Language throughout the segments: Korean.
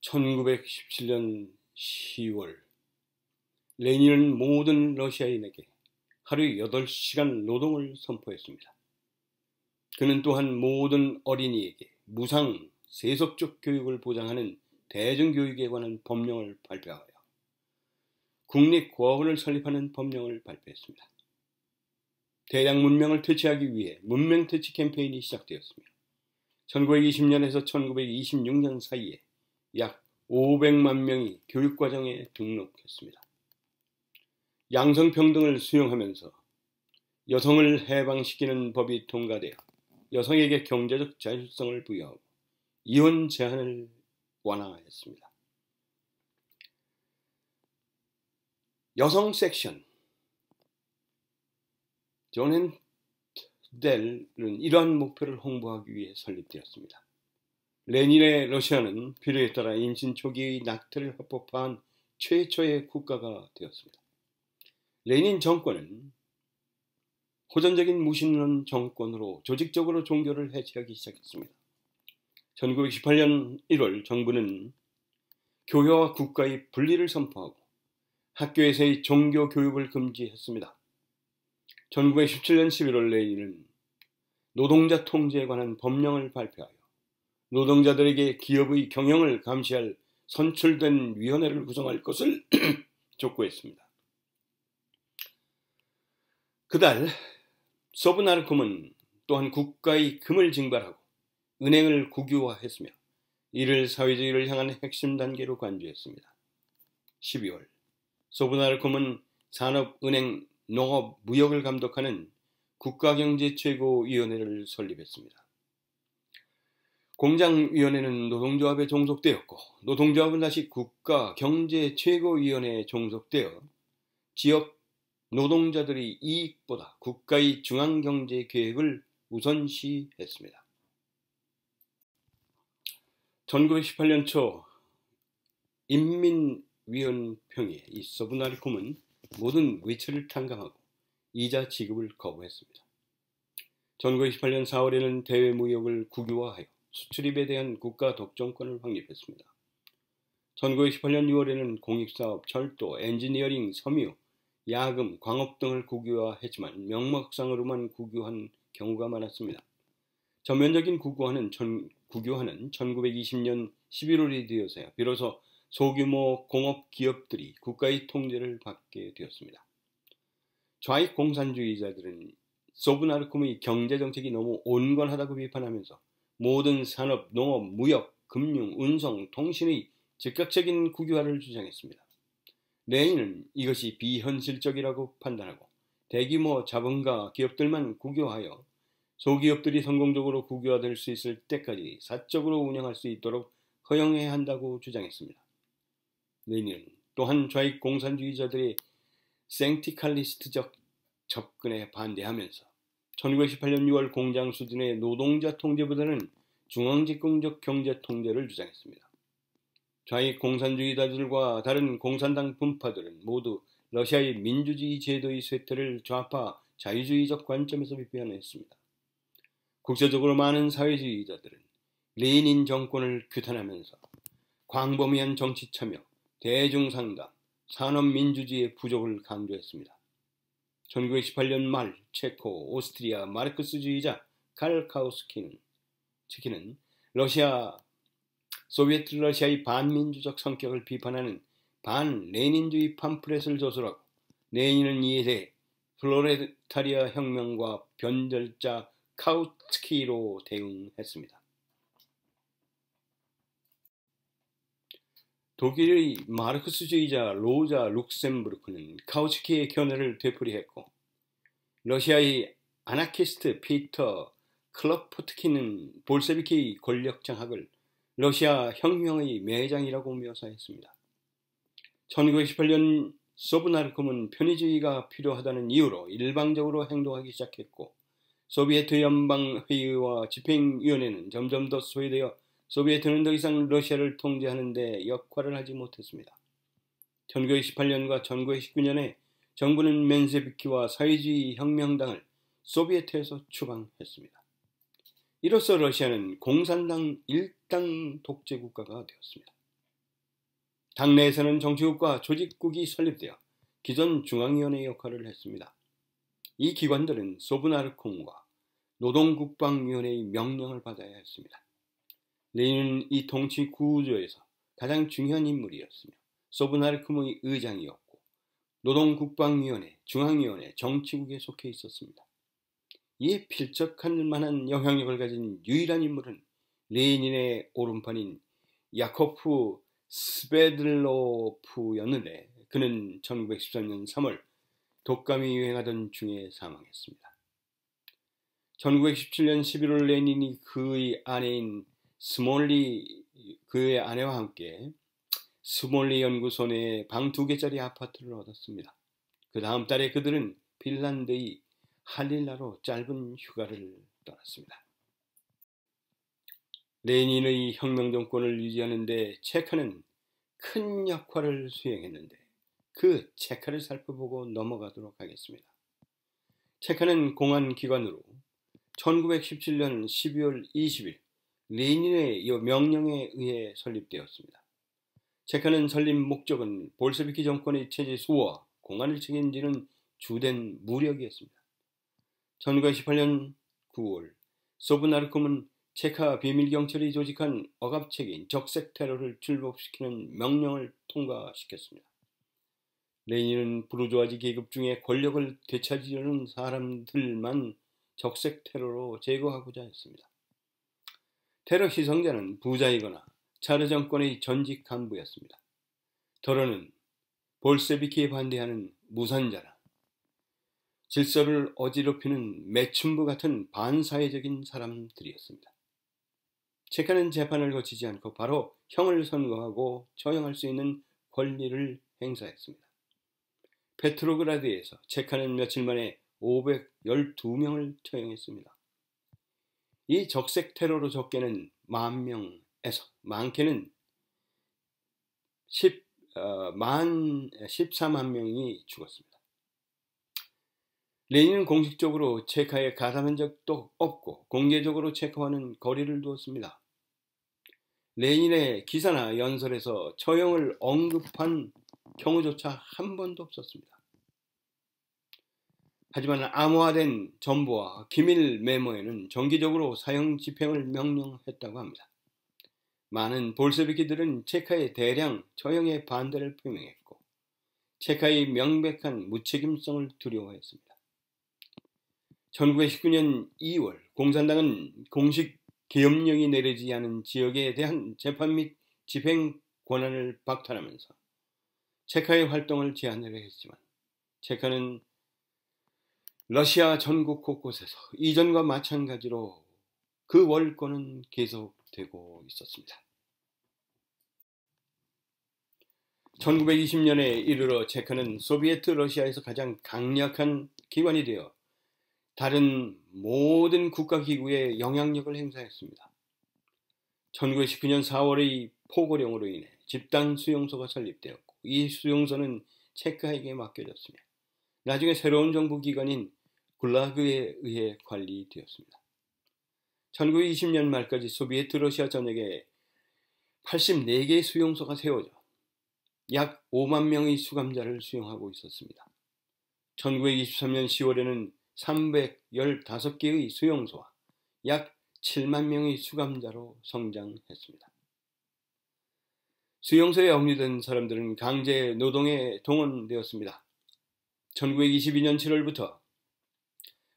1917년 10월 레닌은 모든 러시아인에게 하루 8시간 노동을 선포했습니다. 그는 또한 모든 어린이에게 무상 세속적 교육을 보장하는 대중교육에 관한 법령을 발표하여 국립고아원을 설립하는 법령을 발표했습니다. 대량 문명을 퇴치하기 위해 문명퇴치 캠페인이 시작되었으며 1920년에서 1926년 사이에 약 500만 명이 교육과정에 등록했습니다. 양성평등을 수용하면서 여성을 해방시키는 법이 통과되어 여성에게 경제적 자율성을 부여하고 이혼 제한을 완화했습니다. 여성 섹션 존 헨델은 이러한 목표를 홍보하기 위해 설립되었습니다. 레닌의 러시아는 필요에 따라 임신 초기의 낙태를 합법화한 최초의 국가가 되었습니다. 레닌 정권은 호전적인 무신론 정권으로 조직적으로 종교를 해체하기 시작했습니다. 1918년 1월 정부는 교회와 국가의 분리를 선포하고 학교에서의 종교 교육을 금지했습니다. 1917년 11월 레닌은 노동자 통제에 관한 법령을 발표하여 노동자들에게 기업의 경영을 감시할 선출된 위원회를 구성할 것을 촉구했습니다. 그달 소브나르콤은 또한 국가의 금을 징발하고 은행을 국유화했으며 이를 사회주의를 향한 핵심 단계로 간주했습니다. 12월 소브나르콤은 산업, 은행, 농업, 무역을 감독하는 국가경제최고위원회를 설립했습니다. 공장위원회는 노동조합에 종속되었고 노동조합은 다시 국가경제최고위원회에 종속되어 지역 노동자들의 이익보다 국가의 중앙경제계획을 우선시했습니다. 1918년 초 인민위원평의회 이 소브나르콤은 모든 위치를 탕감하고 이자 지급을 거부했습니다. 1928년 4월에는 대외무역을 국유화하여 수출입에 대한 국가 독점권을 확립했습니다. 1928년 6월에는 공익사업, 철도, 엔지니어링, 섬유, 야금, 광업 등을 국유화했지만 명목상으로만 국유한 경우가 많았습니다. 전면적인 국유화는 1920년 11월이 되어서야 비로소 소규모 공업 기업들이 국가의 통제를 받게 되었습니다. 좌익 공산주의자들은 소브나르콤의 경제정책이 너무 온건하다고 비판하면서 모든 산업, 농업, 무역, 금융, 운송, 통신의 즉각적인 국유화를 주장했습니다. 레닌은 이것이 비현실적이라고 판단하고 대규모 자본가 기업들만 국유화하여 소기업들이 성공적으로 국유화될 수 있을 때까지 사적으로 운영할 수 있도록 허용해야 한다고 주장했습니다. 레닌은 또한 좌익 공산주의자들의 생티칼리스트적 접근에 반대하면서 1918년 6월 공장 수준의 노동자 통제보다는 중앙집권적 경제 통제를 주장했습니다. 좌익 공산주의자들과 다른 공산당 분파들은 모두 러시아의 민주주의 제도의 쇠퇴를 좌파 자유주의적 관점에서 비판했습니다. 국제적으로 많은 사회주의자들은 레닌 정권을 규탄하면서 광범위한 정치 참여, 대중상담, 산업민주주의의 부족을 강조했습니다. 1918년 말 체코, 오스트리아 마르크스주의자 칼 카우스키는 소비에트 러시아의 반민주적 성격을 비판하는 반레닌주의 팜플렛을 저술하고 레닌은 이에 대해 플로레타리아 혁명과 변절자 카우츠키로 대응했습니다. 독일의 마르크스주의자 로자 룩셈부르크는 카우츠키의 견해를 되풀이했고 러시아의 아나키스트 피터 클로포트키는 볼셰비키의 권력 장악을 러시아 혁명의 매장이라고 묘사했습니다. 1918년 소브나르콤은 편의주의가 필요하다는 이유로 일방적으로 행동하기 시작했고 소비에트 연방회의와 집행위원회는 점점 더 소외되어 소비에트는 더 이상 러시아를 통제하는 데 역할을 하지 못했습니다. 1918년과 1919년에 정부는 멘셰비키와 사회주의 혁명당을 소비에트에서 추방했습니다. 이로써 러시아는 공산당 일당 독재 국가가 되었습니다. 당내에서는 정치국과 조직국이 설립되어 기존 중앙위원회 역할을 했습니다. 이 기관들은 소브나르콤과 노동국방위원회의 명령을 받아야 했습니다. 레닌은 이 통치 구조에서 가장 중요한 인물이었으며 소브나르콤의 의장이었고 노동국방위원회, 중앙위원회, 정치국에 속해 있었습니다. 이에 필적할 만한 영향력을 가진 유일한 인물은 레닌의 오른팔인 야코프 스베들로프였는데 그는 1913년 3월 독감이 유행하던 중에 사망했습니다. 1917년 11월 레닌이 그의 아내인 그의 아내와 함께 스몰리 연구소 내에 방 2개짜리 아파트를 얻었습니다. 그 다음 달에 그들은 핀란드의 할릴라로 짧은 휴가를 떠났습니다. 레닌의 혁명 정권을 유지하는 데 체카는 큰 역할을 수행했는데 그 체카를 살펴보고 넘어가도록 하겠습니다. 체카는 공안기관으로 1917년 12월 20일 레닌의 명령에 의해 설립되었습니다. 체카는 설립 목적은 볼셰비키 정권의 체제 수호와 공안을 책임지는 주된 무력이었습니다. 1918년 9월 소브나르콤은 체카 비밀경찰이 조직한 억압체계인 적색 테러를 출범시키는 명령을 통과시켰습니다. 레닌은 부르주아지 계급 중에 권력을 되찾으려는 사람들만 적색 테러로 제거하고자 했습니다. 테러 희생자는 부자이거나 차르 정권의 전직 간부였습니다. 더러는 볼셰비키에 반대하는 무산자나 질서를 어지럽히는 매춘부 같은 반사회적인 사람들이었습니다. 체카는 재판을 거치지 않고 바로 형을 선고하고 처형할 수 있는 권리를 행사했습니다. 페트로그라드에서 체카는 며칠 만에 512명을 처형했습니다. 이 적색 테러로 적게는 10,000명에서 많게는 14만 명이 죽었습니다. 레닌은 공식적으로 체카에 가담한 적도 없고 공개적으로 체카와는 거리를 두었습니다. 레닌의 기사나 연설에서 처형을 언급한 경우조차 한 번도 없었습니다. 하지만 암호화된 정보와 기밀 메모에는 정기적으로 사형 집행을 명령했다고 합니다. 많은 볼셰비키들은 체카의 대량 처형에 반대를 표명했고 체카의 명백한 무책임성을 두려워했습니다. 1919년 2월 공산당은 공식 계엄령이 내려지지 않은 지역에 대한 재판 및 집행 권한을 박탈하면서 체카의 활동을 제한하려 했지만 체카는 러시아 전국 곳곳에서 이전과 마찬가지로 그 월권은 계속되고 있었습니다. 1920년에 이르러 체카는 소비에트 러시아에서 가장 강력한 기관이 되어 다른 모든 국가기구에 영향력을 행사했습니다. 1919년 4월의 포고령으로 인해 집단 수용소가 설립되었고 이 수용소는 체카에게 맡겨졌으며 나중에 새로운 정부 기관인 굴라그에 의해 관리되었습니다. 1920년 말까지 소비에트 러시아 전역에 84개의 수용소가 세워져 약 5만 명의 수감자를 수용하고 있었습니다. 1923년 10월에는 315개의 수용소와 약 7만 명의 수감자로 성장했습니다. 수용소에 억류된 사람들은 강제 노동에 동원되었습니다. 1922년 7월부터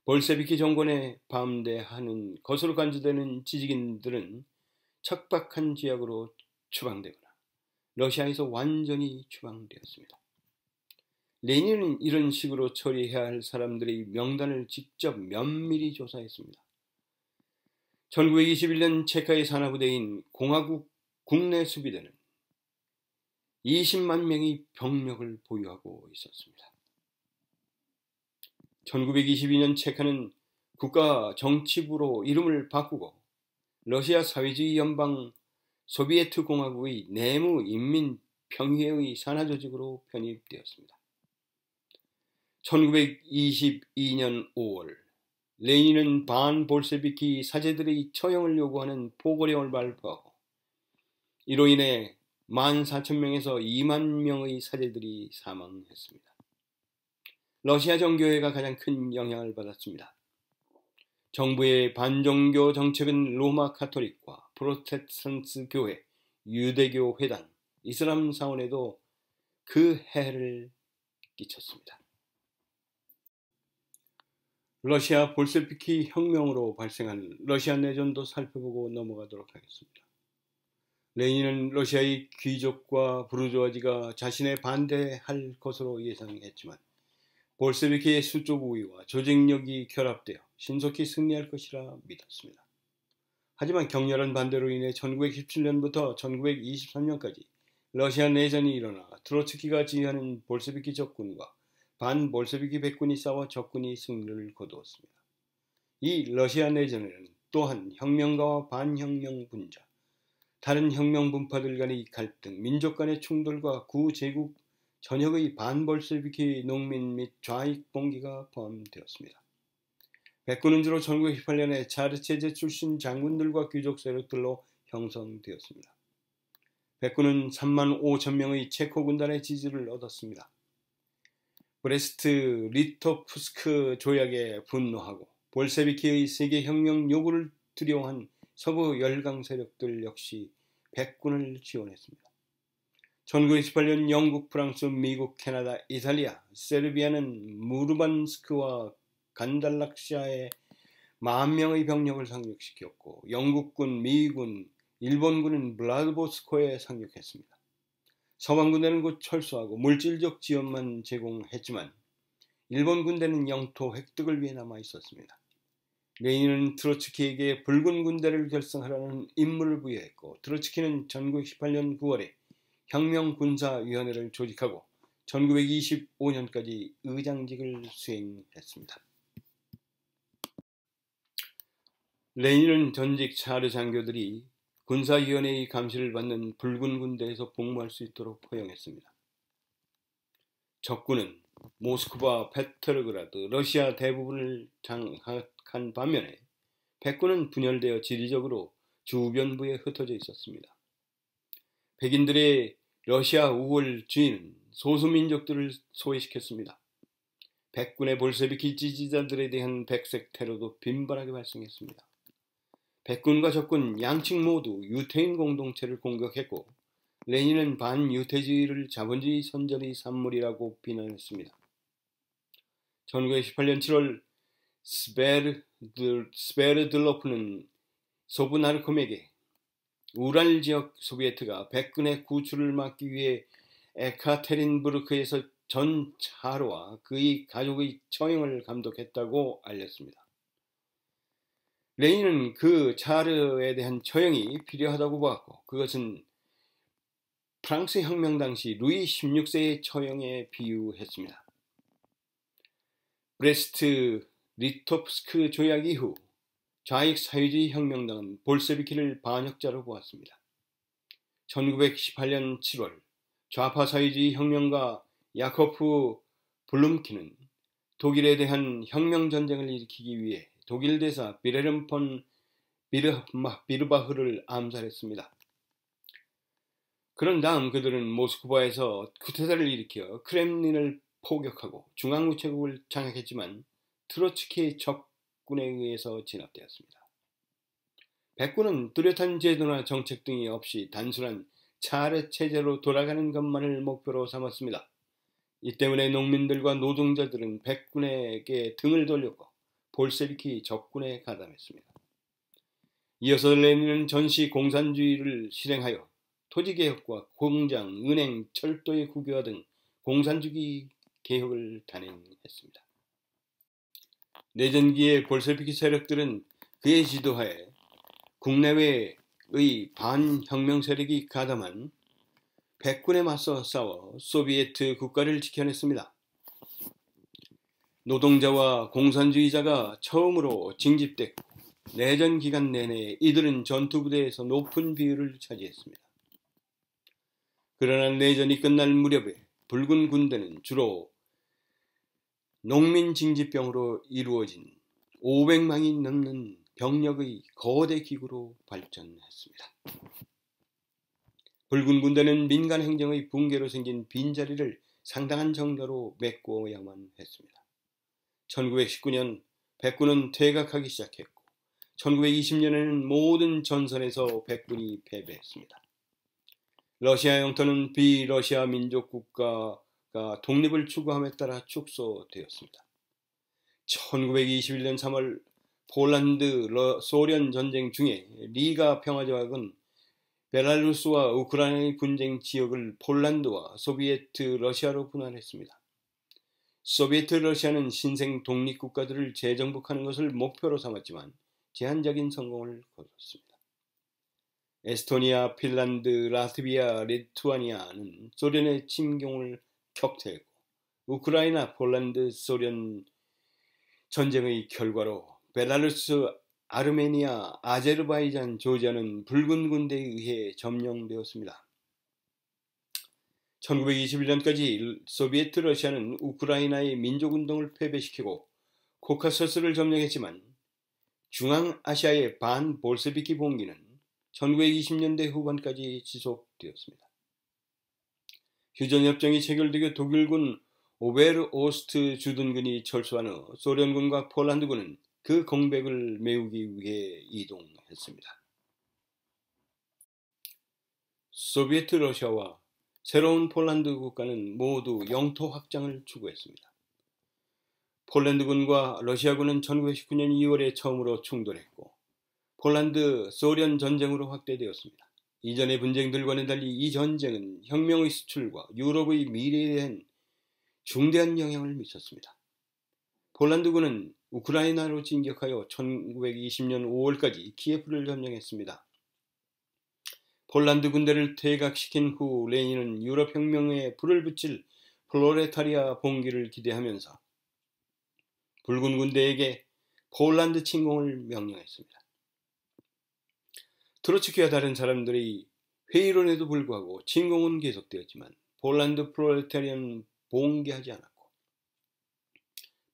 볼셰비키 정권에 반대하는 것으로 간주되는 지식인들은 척박한 지역으로 추방되거나 러시아에서 완전히 추방되었습니다. 레닌은 이런 식으로 처리해야 할 사람들의 명단을 직접 면밀히 조사했습니다. 1921년 체카의 산하부대인 공화국 국내 수비대는 20만 명의 병력을 보유하고 있었습니다. 1922년 체카는 국가 정치부로 이름을 바꾸고 러시아 사회주의 연방 소비에트 공화국의 내무인민평의회의 산하조직으로 편입되었습니다. 1922년 5월 레닌은 반볼셰비키 사제들의 처형을 요구하는 포고령을 발표하고 이로 인해 14,000명에서 2만 명의 사제들이 사망했습니다. 러시아 정교회가 가장 큰 영향을 받았습니다. 정부의 반종교 정책은 로마 카톨릭과 프로테스탄트 교회, 유대교 회당, 이슬람 사원에도 그 해를 끼쳤습니다. 러시아 볼셰비키 혁명으로 발생한 러시아 내전도 살펴보고 넘어가도록 하겠습니다. 레닌은 러시아의 귀족과 부르주아지가 자신에 반대할 것으로 예상했지만 볼셰비키의 수적 우위와 조직력이 결합되어 신속히 승리할 것이라 믿었습니다. 하지만 격렬한 반대로 인해 1917년부터 1923년까지 러시아 내전이 일어나 트로츠키가 지휘하는 볼셰비키 적군과 반볼셰비키 백군이 싸워 적군이 승리를 거두었습니다. 이 러시아 내전에는 또한 혁명가와 반혁명 분자, 다른 혁명 분파들 간의 갈등, 민족 간의 충돌과 구제국 전역의 반볼셰비키 농민 및 좌익 봉기가 포함되었습니다. 백군은 주로 1918년에 차르 체제 출신 장군들과 귀족 세력들로 형성되었습니다. 백군은 3만 5천 명의 체코 군단의 지지를 얻었습니다. 브레스트 리토프스크 조약에 분노하고 볼셰비키의 세계혁명 요구를 두려워한 서부 열강 세력들 역시 백군을 지원했습니다. 1928년 영국, 프랑스, 미국, 캐나다, 이탈리아, 세르비아는 무르만스크와 간달락시아에 10,000명의 병력을 상륙시켰고 영국군, 미군, 일본군은 블라디보스토크에 상륙했습니다. 서방 군대는 곧 철수하고 물질적 지원만 제공했지만 일본 군대는 영토 획득을 위해 남아 있었습니다. 레닌은 트로츠키에게 붉은 군대를 결성하라는 임무를 부여했고 트로츠키는 1918년 9월에 혁명군사위원회를 조직하고 1925년까지 의장직을 수행했습니다. 레닌은 전직 차르 장교들이 군사위원회의 감시를 받는 붉은 군대에서 복무할 수 있도록 허용했습니다. 적군은 모스크바, 페트르그라드, 러시아 대부분을 장악한 반면에 백군은 분열되어 지리적으로 주변부에 흩어져 있었습니다. 백인들의 러시아 우월주의는 소수민족들을 소외시켰습니다. 백군의 볼셰비키 지지자들에 대한 백색 테러도 빈번하게 발생했습니다. 백군과 적군 양측 모두 유태인 공동체를 공격했고 레닌은 반유태주의를 자본주의 선전의 산물이라고 비난했습니다. 1918년 7월 스베르들로프는 소브나르콤에게 우랄 지역 소비에트가 백군의 구출을 막기 위해 에카테린부르크에서 전 차르와 그의 가족의 처형을 감독했다고 알렸습니다. 레닌은 그 차르에 대한 처형이 필요하다고 보았고 그것은 프랑스 혁명 당시 루이 16세의 처형에 비유했습니다. 브레스트 리토프스크 조약 이후 좌익 사회주의 혁명당은 볼셰비키를 반역자로 보았습니다. 1918년 7월 좌파 사회주의 혁명가 야코프 블룸키는 독일에 대한 혁명전쟁을 일으키기 위해 독일 대사 비레름 폰 비르바흐를 암살했습니다. 그런 다음 그들은 모스크바에서 쿠데타를 일으켜 크렘린을 포격하고 중앙우체국을 장악했지만 트로츠키의 적군에 의해서 진압되었습니다. 백군은 뚜렷한 제도나 정책 등이 없이 단순한 차르 체제로 돌아가는 것만을 목표로 삼았습니다. 이 때문에 농민들과 노동자들은 백군에게 등을 돌렸고 볼셰비키 적군에 가담했습니다. 이어서 레닌은 전시 공산주의를 실행하여 토지개혁과 공장, 은행, 철도의 국유화 등 공산주의 개혁을 단행했습니다. 내전기의 볼셰비키 세력들은 그의 지도하에 국내외의 반혁명 세력이 가담한 백군에 맞서 싸워 소비에트 국가를 지켜냈습니다. 노동자와 공산주의자가 처음으로 징집됐고 내전 기간 내내 이들은 전투부대에서 높은 비율을 차지했습니다. 그러나 내전이 끝날 무렵에 붉은 군대는 주로 농민 징집병으로 이루어진 500만이 넘는 병력의 거대 기구로 발전했습니다. 붉은 군대는 민간 행정의 붕괴로 생긴 빈자리를 상당한 정도로 메꿔야만 했습니다. 1919년 백군은 퇴각하기 시작했고 1920년에는 모든 전선에서 백군이 패배했습니다. 러시아 영토는 비러시아 민족 국가가 독립을 추구함에 따라 축소되었습니다. 1921년 3월 폴란드 소련 전쟁 중에 리가 평화조약은 벨라루스와 우크라이나의 분쟁 지역을 폴란드와 소비에트 러시아로 분할했습니다. 소비에트 러시아는 신생 독립국가들을 재정복하는 것을 목표로 삼았지만 제한적인 성공을 거뒀습니다. 에스토니아, 핀란드, 라트비아, 리투아니아는 소련의 침공을 격퇴했고 우크라이나, 폴란드, 소련 전쟁의 결과로 벨라루스, 아르메니아, 아제르바이잔, 조지아는 붉은 군대에 의해 점령되었습니다. 1921년까지 소비에트 러시아는 우크라이나의 민족운동을 패배시키고 코카서스를 점령했지만 중앙아시아의 반볼세비키 봉기는 1920년대 후반까지 지속되었습니다. 휴전협정이 체결되고 독일군 오베르오스트 주둔군이 철수한 후 소련군과 폴란드군은 그 공백을 메우기 위해 이동했습니다. 소비에트 러시아와 새로운 폴란드 국가는 모두 영토 확장을 추구했습니다. 폴란드군과 러시아군은 1919년 2월에 처음으로 충돌했고 폴란드 소련 전쟁으로 확대되었습니다. 이전의 분쟁들과는 달리 이 전쟁은 혁명의 수출과 유럽의 미래에 대한 중대한 영향을 미쳤습니다. 폴란드군은 우크라이나로 진격하여 1920년 5월까지 키예프를 점령했습니다. 폴란드 군대를 퇴각시킨 후 레닌은 유럽 혁명에 불을 붙일 프롤레타리아 봉기를 기대하면서 붉은 군대에게 폴란드 침공을 명령했습니다. 트로츠키와 다른 사람들의 회의론에도 불구하고 침공은 계속되었지만 폴란드 프롤레타리아는 봉기하지 않았고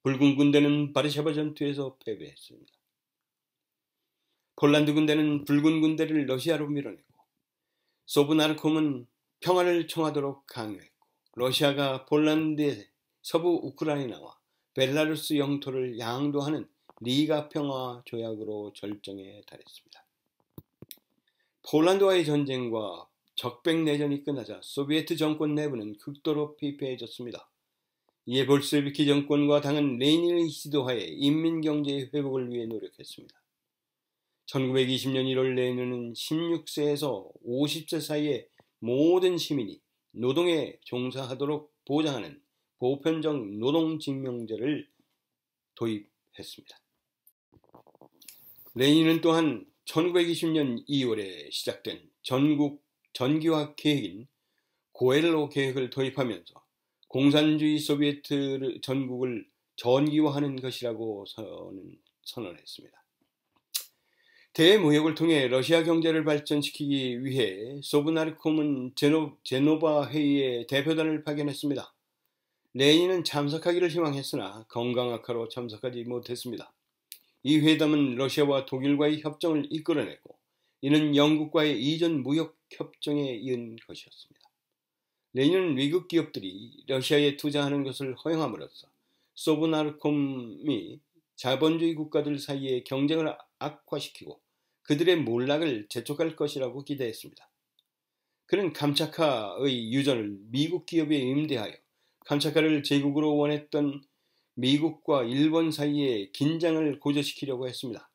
붉은 군대는 바르샤바 전투에서 패배했습니다. 폴란드 군대는 붉은 군대를 러시아로 밀어내고 소브나르콤은 평화를 청하도록 강요했고 러시아가 폴란드의 서부 우크라이나와 벨라루스 영토를 양도하는 리가 평화 조약으로 절정에 달했습니다. 폴란드와의 전쟁과 적백 내전이 끝나자 소비에트 정권 내부는 극도로 피폐해졌습니다. 이에 볼셰비키 정권과 당은 레닌의 지도하에 인민경제의 회복을 위해 노력했습니다. 1920년 1월 레닌은 16세에서 50세 사이의 모든 시민이 노동에 종사하도록 보장하는 보편적 노동직명제를 도입했습니다. 레닌은 또한 1920년 2월에 시작된 전국 전기화 계획인 고엘로 계획을 도입하면서 공산주의 소비에트 전국을 전기화하는 것이라고 선언했습니다. 대무역을 통해 러시아 경제를 발전시키기 위해 소브나르콤은 제노바 회의에 대표단을 파견했습니다. 레닌은 참석하기를 희망했으나 건강 악화로 참석하지 못했습니다. 이 회담은 러시아와 독일과의 협정을 이끌어냈고 이는 영국과의 이전 무역 협정에 이은 것이었습니다. 레닌은 미국 기업들이 러시아에 투자하는 것을 허용함으로써 소브나르콤이 자본주의 국가들 사이의 경쟁을 악화시키고 그들의 몰락을 재촉할 것이라고 기대했습니다. 그는 감차카의 유전을 미국 기업에 임대하여 감차카를 제국으로 원했던 미국과 일본 사이의 긴장을 고조시키려고 했습니다.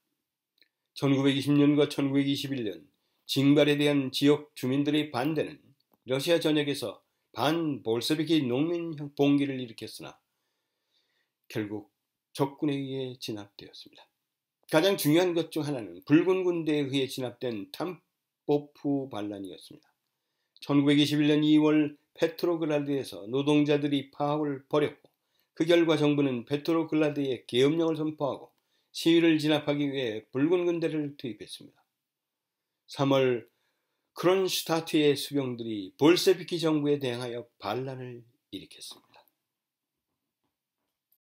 1920년과 1921년 징발에 대한 지역 주민들의 반대는 러시아 전역에서 반볼셰비키 농민 봉기를 일으켰으나 결국 적군에 의해 진압되었습니다. 가장 중요한 것 중 하나는 붉은 군대에 의해 진압된 탐포프 반란이었습니다. 1921년 2월 페트로그라드에서 노동자들이 파업을 벌였고 그 결과 정부는 페트로그라드에 계엄령을 선포하고 시위를 진압하기 위해 붉은 군대를 투입했습니다. 3월 크론슈타트의 수병들이 볼셰비키 정부에 대항하여 반란을 일으켰습니다.